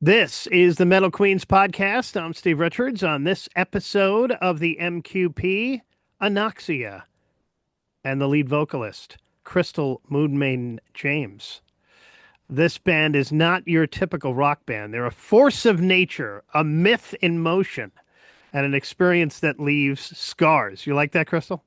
This is the Metal Queens podcast. I'm Steve Richards. On this episode of the MQP, Anoxia, and the lead vocalist, Chrystal Maiden James. This band is not your typical rock band. They're a force of nature, a myth in motion, and an experience that leaves scars. You like that, Chrystal?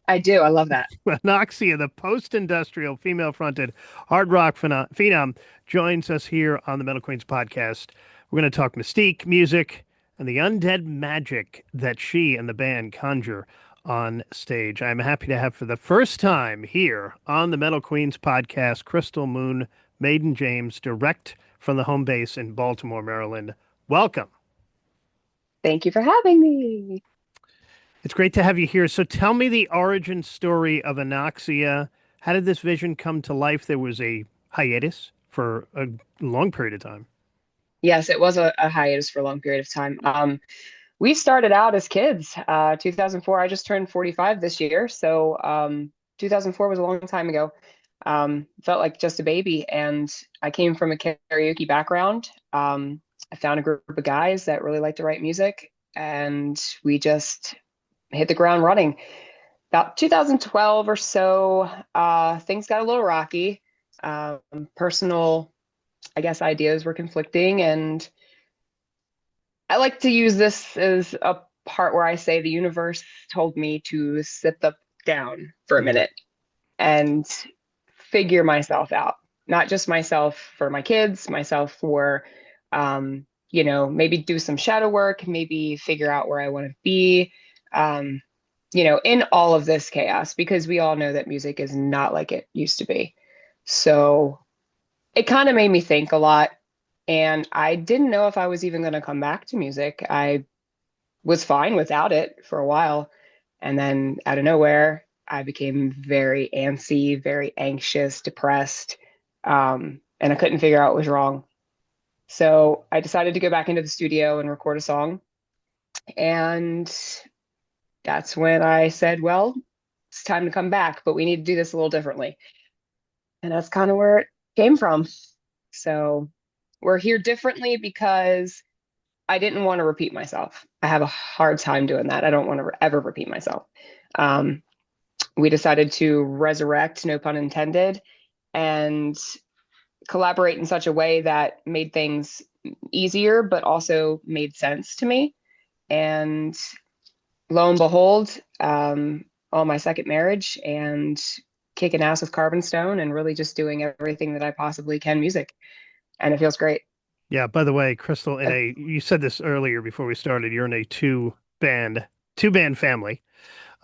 I do. I love that. Anoxia, the post-industrial female-fronted hard rock phenom, joins us here on the Metal Queens podcast. We're going to talk mystique, music, and the undead magic that she and the band conjure on stage. I'm happy to have for the first time here on the Metal Queens podcast, Chrystal Maiden James, direct from the home base in Baltimore, Maryland. Welcome. Thank you for having me. It's great to have you here. So tell me the origin story of Anoxia. How did this vision come to life? There was a hiatus for a long period of time. Yes, it was a hiatus for a long period of time. We started out as kids. 2004, I just turned 45 this year. So 2004 was a long time ago. Felt like just a baby. And I came from a karaoke background. I found a group of guys that really liked to write music. And we just hit the ground running. About 2012 or so, things got a little rocky. Personal, I guess, ideas were conflicting. And I like to use this as a part where I say the universe told me to sit down for a minute and figure myself out. Not just myself for my kids, myself for, maybe do some shadow work, maybe figure out where I want to be. In all of this chaos, because we all know that music is not like it used to be. So it kind of made me think a lot. And I didn't know if I was even going to come back to music. I was fine without it for a while. And then out of nowhere, I became very antsy, very anxious, depressed. And I couldn't figure out what was wrong. So I decided to go back into the studio and record a song. And that's when I said, well, it's time to come back, but we need to do this a little differently. And that's kind of where it came from. So we're here differently because I didn't want to repeat myself. I have a hard time doing that. I don't want to ever repeat myself. We decided to resurrect, no pun intended, and collaborate in such a way that made things easier, but also made sense to me. And lo and behold, on my second marriage and kicking ass with Carbon Stone and really just doing everything that I possibly can music. And it feels great. Yeah, by the way, Chrystal, you said this earlier before we started, you're in a two band family.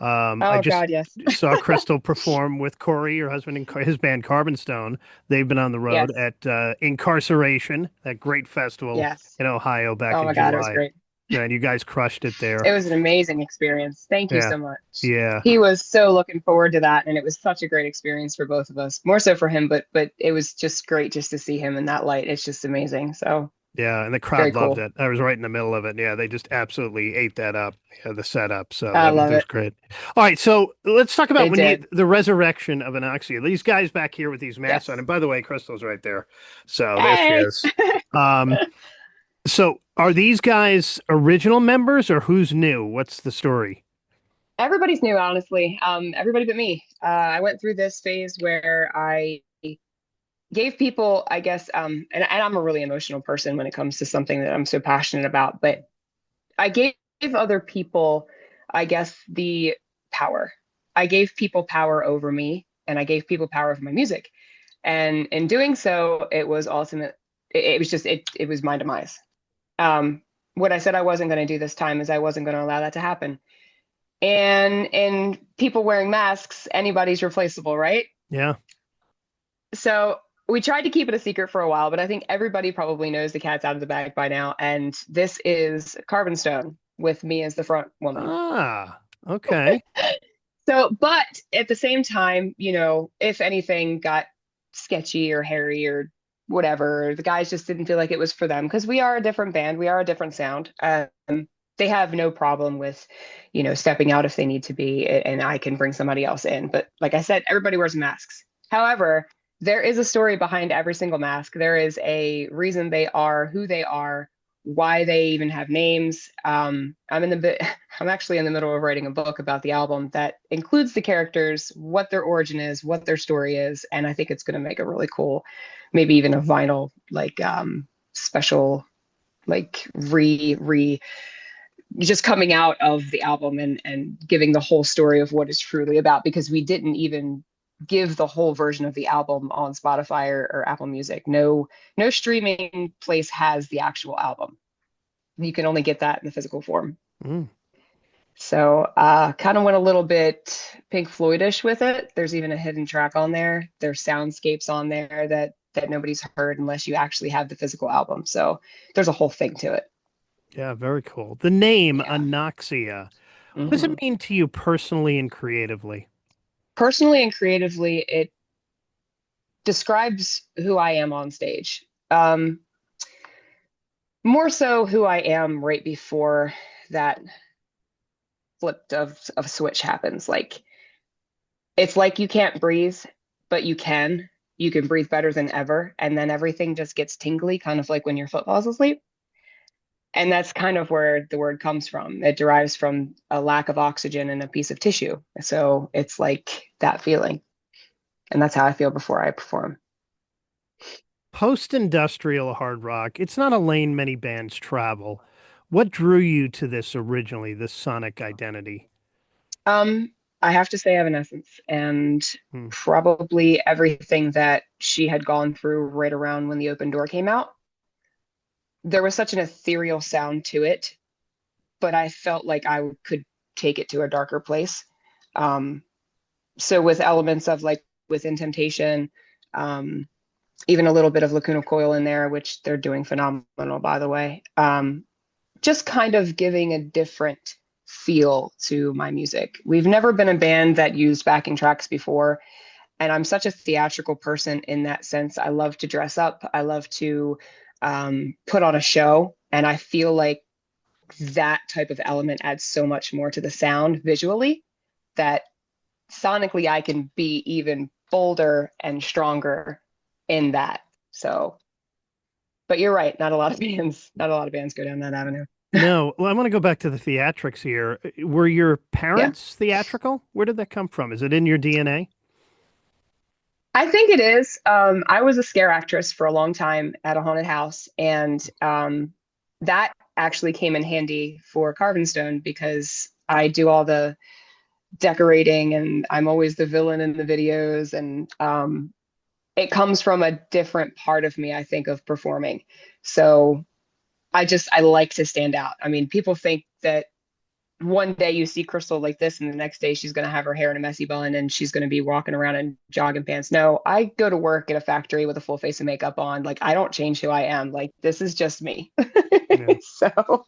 I Oh just God, yes. saw Chrystal perform with Corey, your husband, and his band Carbon Stone. They've been on the road Yes. at Incarceration, that great festival Yes. in Ohio back Oh in my God, it was July. great. Yeah, and you guys crushed it there. It was an amazing experience. Thank you Yeah, so much. yeah, He was so looking forward to that, and it was such a great experience for both of us. More so for him, but it was just great just to see him in that light. It's just amazing. So yeah. And the very crowd loved cool. it. I was right in the middle of it. Yeah, they just absolutely ate that up. Yeah, the setup. So I that love was it. great. All right, so let's talk about They when did. the resurrection of Anoxia. These guys back here with these masks on. Yes. And by the way, Crystal's right there. So there she Hey. is. Um, so are these guys original members or who's new? What's the story? Everybody's new, honestly. Everybody but me. I went through this phase where I gave people, I guess, and I'm a really emotional person when it comes to something that I'm so passionate about, but I gave other people, I guess, the power. I gave people power over me, and I gave people power over my music. And in doing so, it was ultimate. It was just it was my demise. What I said I wasn't going to do this time is I wasn't going to allow that to happen. And in people wearing masks, anybody's replaceable, right? Yeah. So we tried to keep it a secret for a while, but I think everybody probably knows the cat's out of the bag by now. And this is Carbon Stone with me as the front woman. Ah, okay. So, but at the same time, if anything got sketchy or hairy or whatever, the guys just didn't feel like it was for them because we are a different band, we are a different sound. They have no problem with, stepping out if they need to be, and I can bring somebody else in. But like I said, everybody wears masks. However, there is a story behind every single mask. There is a reason they are who they are, why they even have names. I'm actually in the middle of writing a book about the album that includes the characters, what their origin is, what their story is, and I think it's going to make a really cool, maybe even a vinyl like special like re just coming out of the album and giving the whole story of what it's truly about, because we didn't even give the whole version of the album on Spotify or Apple Music. No streaming place has the actual album. You can only get that in the physical form. Mm. So kind of went a little bit Pink Floydish with it. There's even a hidden track on there. There's soundscapes on there that nobody's heard unless you actually have the physical album. So there's a whole thing to it. Yeah, very cool. The name Yeah. Anoxia. What does it Mhm. mean to you personally and creatively? Personally and creatively, it describes who I am on stage. More so who I am right before that flip of a switch happens. Like it's like you can't breathe, but you can. You can breathe better than ever, and then everything just gets tingly, kind of like when your foot falls asleep. And that's kind of where the word comes from. It derives from a lack of oxygen in a piece of tissue. So it's like that feeling. And that's how I feel before I perform. Post-industrial hard rock. It's not a lane many bands travel. What drew you to this originally, this sonic identity? Um, I have to say Evanescence and Hmm. probably everything that she had gone through right around when the open door came out. There was such an ethereal sound to it, but I felt like I could take it to a darker place. Um, so with elements of like within Temptation, um, even a little bit of Lacuna Coil in there, which they're doing phenomenal, by the way. Just kind of giving a different feel to my music. We've never been a band that used backing tracks before, and I'm such a theatrical person in that sense. I love to dress up. I love to put on a show, and I feel like that type of element adds so much more to the sound visually that sonically I can be even bolder and stronger in that. So, but you're right, not a lot of bands go down that avenue. No, well, I want to go back to the theatrics here. Were your Yeah. parents theatrical? Where did that come from? Is it in your DNA? I think it is. I was a scare actress for a long time at a haunted house, and that actually came in handy for Carving Stone because I do all the decorating and I'm always the villain in the videos, and it comes from a different part of me, I think, of performing. So I like to stand out. I mean, people think that one day you see Chrystal like this, and the next day she's going to have her hair in a messy bun and she's going to be walking around in jogging pants. No, I go to work at a factory with a full face of makeup on. Like, I don't change who I am. Like, this is just me. Yeah. So,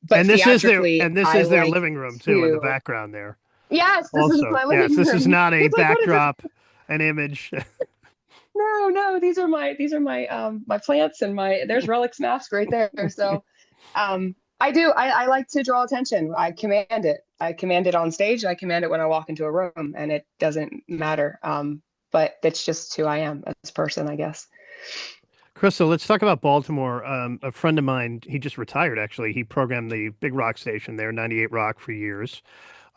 but theatrically, And this I is their like living room too in the to, background there. yes, this is Also, my yes, living this is room. not a It's like, what is this? backdrop, an image. No, no, these are my my plants and my there's relics mask right there. So I like to draw attention. I command it. I command it on stage. I command it when I walk into a room, and it doesn't matter. But that's just who I am as a person, I guess. Crystal, let's talk about Baltimore. A friend of mine, he just retired actually. He programmed the big rock station there, 98 Rock, for years.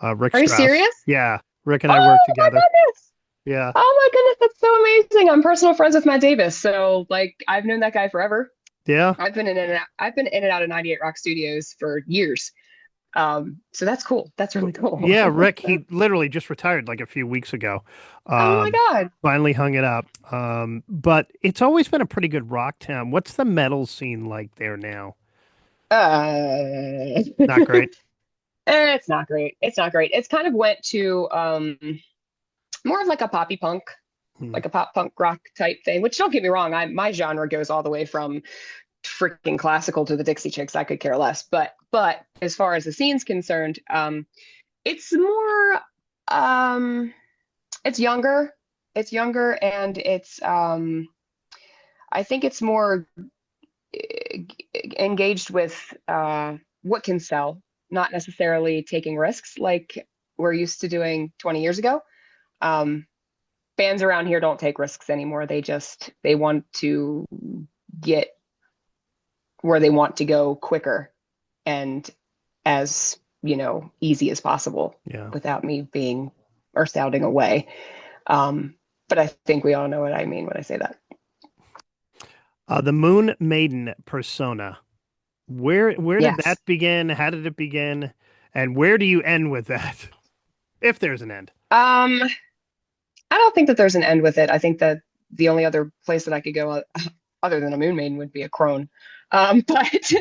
Rick Are you Strauss. serious? Yeah, Rick and I worked Oh my together. goodness. Yeah. Oh my goodness, that's so amazing. I'm personal friends with Matt Davis. So like I've known that guy forever. Yeah. I've been in and out of 98 Rock Studios for years. So that's cool. That's really cool. Yeah, Rick, he literally just retired like a few weeks ago. Oh my Um, God. Finally hung it up. But it's always been a pretty good rock town. What's the metal scene like there now? Not great. It's not great. It's not great. It's kind of went to more of like a poppy punk, Hmm. like a pop punk rock type thing, which don't get me wrong, my genre goes all the way from freaking classical to the Dixie Chicks. I could care less. But as far as the scene's concerned, it's more it's younger. It's younger and it's I think it's more engaged with what can sell, not necessarily taking risks like we're used to doing 20 years ago. Um, bands around here don't take risks anymore. They want to get where they want to go quicker and as, easy as possible Yeah. without me being or sounding away. Um, but I think we all know what I mean when I say that. The Moon Maiden persona. Where did that Yes. begin? How did it begin? And where do you end with that? If there's an end. Um, I don't think that there's an end with it. I think that the only other place that I could go other than a moon maiden would be a crone. But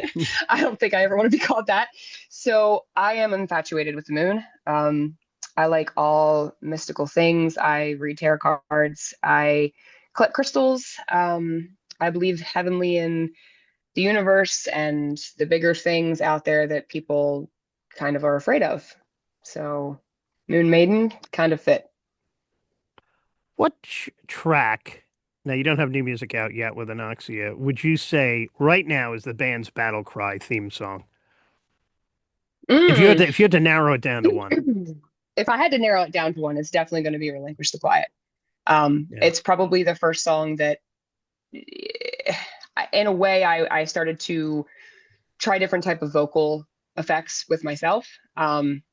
I don't think I ever want to be called that. So I am infatuated with the moon. I like all mystical things. I read tarot cards. I collect crystals. I believe heavenly in the universe and the bigger things out there that people kind of are afraid of. So Moon Maiden kind of fit. What track, now you don't have new music out yet with Anoxia, would you say right now is the band's battle cry theme song? Mm. If you had to narrow it down to one. If I had to narrow it down to one, it's definitely going to be Relinquish the Quiet. Yeah. It's probably the first song that, in a way, I started to try different type of vocal effects with myself. I'm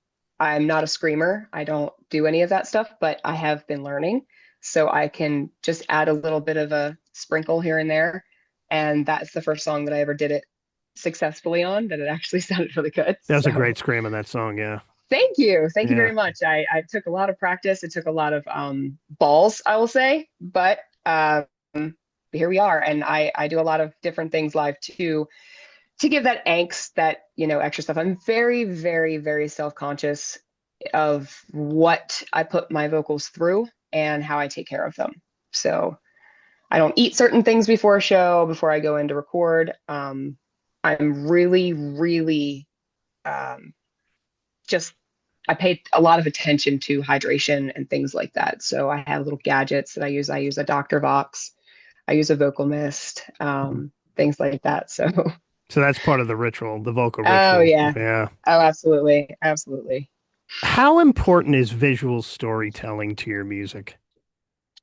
not a screamer. I don't do any of that stuff, but I have been learning. So I can just add a little bit of a sprinkle here and there. And that's the first song that I ever did it successfully on, that it actually sounded really good. That was a So great scream in that song, yeah. thank you. Thank you Yeah. very much. I took a lot of practice. It took a lot of balls, I will say, but here we are. And I do a lot of different things live too to give that angst, that, extra stuff. I'm very, very, very self-conscious of what I put my vocals through and how I take care of them. So I don't eat certain things before a show, before I go in to record. I'm really, really um, just, I pay a lot of attention to hydration and things like that. So I have little gadgets that I use. I use a Dr. Vox. I use a vocal mist, things like that. So, So that's part of the ritual, the vocal oh ritual. yeah. Yeah. Oh, absolutely. Absolutely. How important is visual storytelling to your music?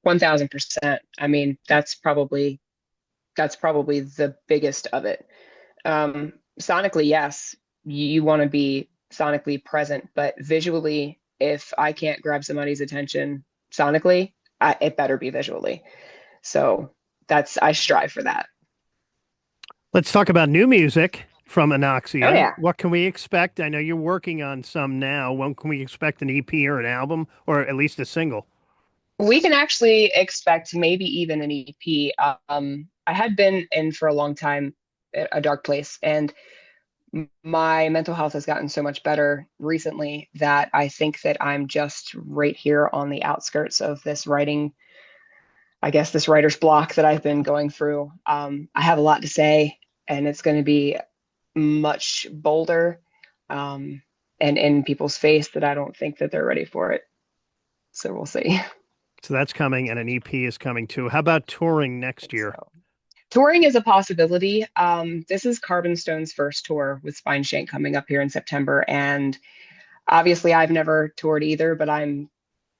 1000%. I mean, that's probably the biggest of it. Sonically, yes, you want to be sonically present, but visually, if I can't grab somebody's attention sonically, it better be visually. So I strive for that. Let's talk about new music from Oh Anoxia. yeah. What can we expect? I know you're working on some now. When can we expect an EP or an album or at least a single? We can actually expect maybe even an EP. I had been in for a long time a dark place, and my mental health has gotten so much better recently that I think that I'm just right here on the outskirts of this writing, I guess, this writer's block that I've been going through. I have a lot to say, and it's going to be much bolder, and in people's face, that I don't think that they're ready for it. So we'll see. So that's coming, and an EP is coming too. How about touring next year? So touring is a possibility. This is Carbon Stone's first tour with Spine Shank coming up here in September. And obviously, I've never toured either, but I'm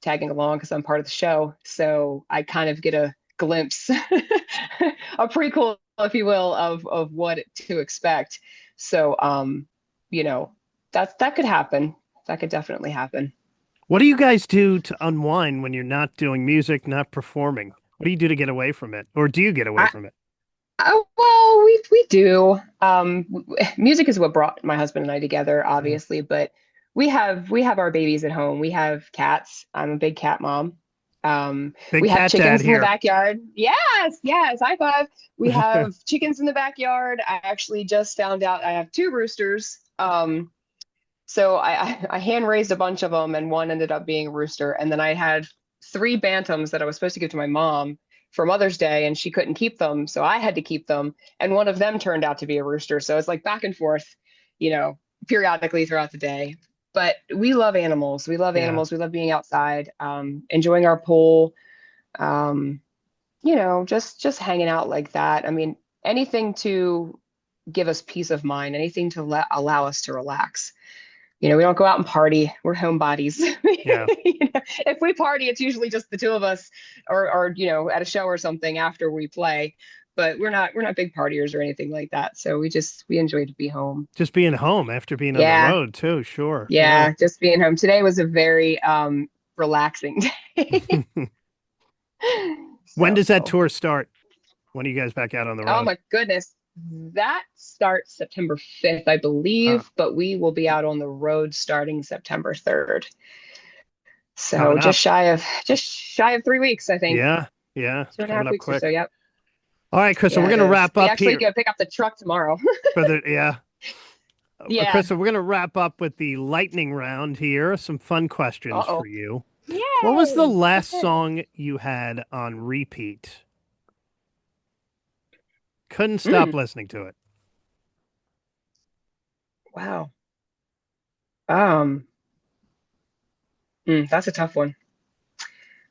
tagging along because I'm part of the show. So I kind of get a glimpse, a prequel, if you will, of what to expect. So, that could happen. That could definitely happen. What do you guys do to unwind when you're not doing music, not performing? What do you do to get away from it? Or do you get away I, from it? well, we do. Music is what brought my husband and I together, Yeah. obviously, but we have our babies at home. We have cats. I'm a big cat mom. Big We have cat dad chickens in the here. backyard. Yes, yes, high five. We have chickens in the backyard. I actually just found out I have two roosters. So I hand raised a bunch of them, and one ended up being a rooster. And then I had three bantams that I was supposed to give to my mom for Mother's Day, and she couldn't keep them, so I had to keep them. And one of them turned out to be a rooster. So it's like back and forth, you know, periodically throughout the day. But we love animals. We love Yeah. animals. We love being outside, enjoying our pool, um, just hanging out like that. I mean, anything to give us peace of mind, anything to allow us to relax. We don't go out and party. We're homebodies. Yeah. If we party, it's usually just the two of us, or at a show or something after we play. But we're not big partiers or anything like that. So we enjoy to be home. Just being home after being on the Yeah, road too. Sure. Yeah. yeah, just being home. Today was a very relaxing day. When So, does that tour start? When are you guys back out on the oh road? my goodness. That starts September 5th, I Oh, believe, but we will be out on the road starting September 3rd. So coming up. just shy of 3 weeks, I think. Yeah. Yeah. Two and a Coming half up weeks or so. quick. Yep. All right, Crystal, we're Yeah, it going to is. wrap We up actually here go pick up the truck tomorrow. for yeah. Yeah. Crystal, we're going to wrap up with the lightning round here. Some fun questions for Uh-oh. you. What was the Yay. last Okay. song you had on repeat? Couldn't stop Mm, listening to it. wow. Um, that's a tough one.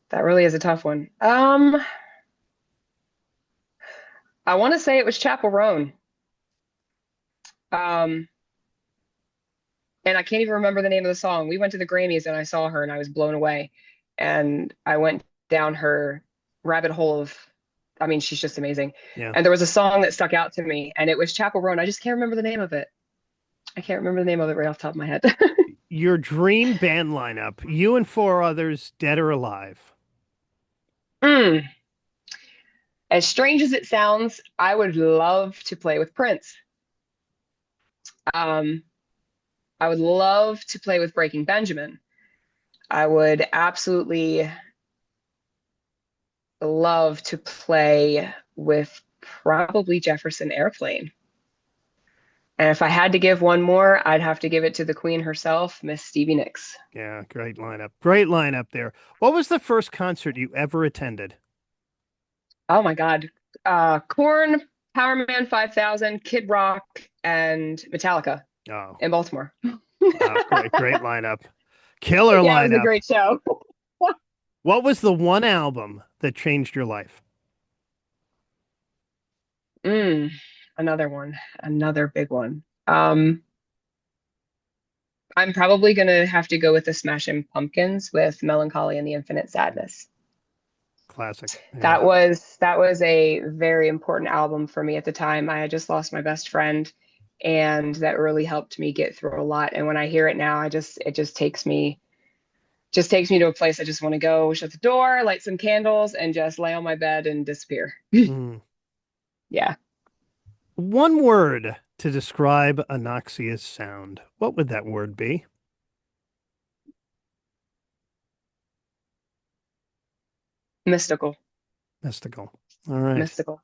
That really is a tough one. I want to say it was Chapel Roan. Um, and I can't even remember the name of the song. We went to the Grammys and I saw her and I was blown away. And I went down her rabbit hole of, I mean, she's just amazing. Yeah. And there was a song that stuck out to me and it was Chapel Roan. I just can't remember the name of it. I can't remember the name of it right off the top of my head. Your dream band lineup, you and four others, dead or alive. Mm. As strange as it sounds, I would love to play with Prince. Um, I would love to play with Breaking Benjamin. I would absolutely love to play with probably Jefferson Airplane. And if I had to give one more, I'd have to give it to the Queen herself, Miss Stevie Nicks. Yeah, great lineup. Great lineup there. What was the first concert you ever attended? Oh my God. Korn, Power Man 5000, Kid Rock, and Metallica Oh, in Baltimore. wow, great lineup. Killer Yeah, it was a lineup. great show. What was the one album that changed your life? Mm, another one, another big one. I'm probably gonna have to go with the Smashing Pumpkins with Melancholy and the Infinite Sadness. Classic. Yeah. That was a very important album for me at the time. I had just lost my best friend, and that really helped me get through a lot. And when I hear it now, it just takes me to a place I just want to go, shut the door, light some candles, and just lay on my bed and disappear. Mm. Yeah. One word to describe Anoxia's sound. What would that word be? Mystical. Mystical. All right. Mystical.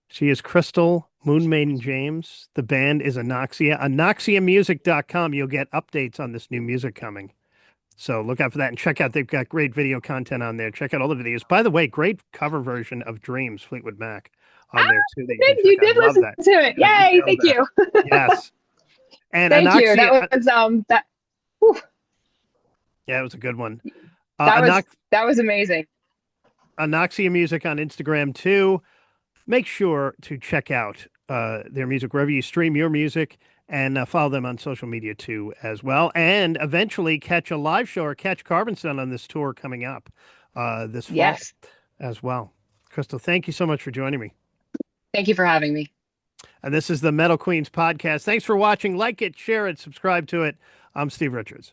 She is Chrystal Moon Maiden James. The band is Anoxia. AnoxiaMusic.com. You'll get updates on this new music coming. So look out for that and check out. They've got great video content on there. Check out all the videos. By the way, great cover version of Dreams, Fleetwood Mac, on there too that you can check You out. did Love listen that. to it. Yeah, Yay, nailed thank that. you. Yes. And Thank you. Anoxia, That was that whew, yeah, it was a good one. that was Anox that was amazing. Anoxia Music on Instagram too. Make sure to check out their music wherever you stream your music and follow them on social media too as well. And eventually catch a live show or catch Carbonstone on this tour coming up this fall Yes. as well. Chrystal, thank you so much for joining me. Thank you for having me. And this is the Metal Queens podcast. Thanks for watching. Like it, share it, subscribe to it. I'm Steve Richards.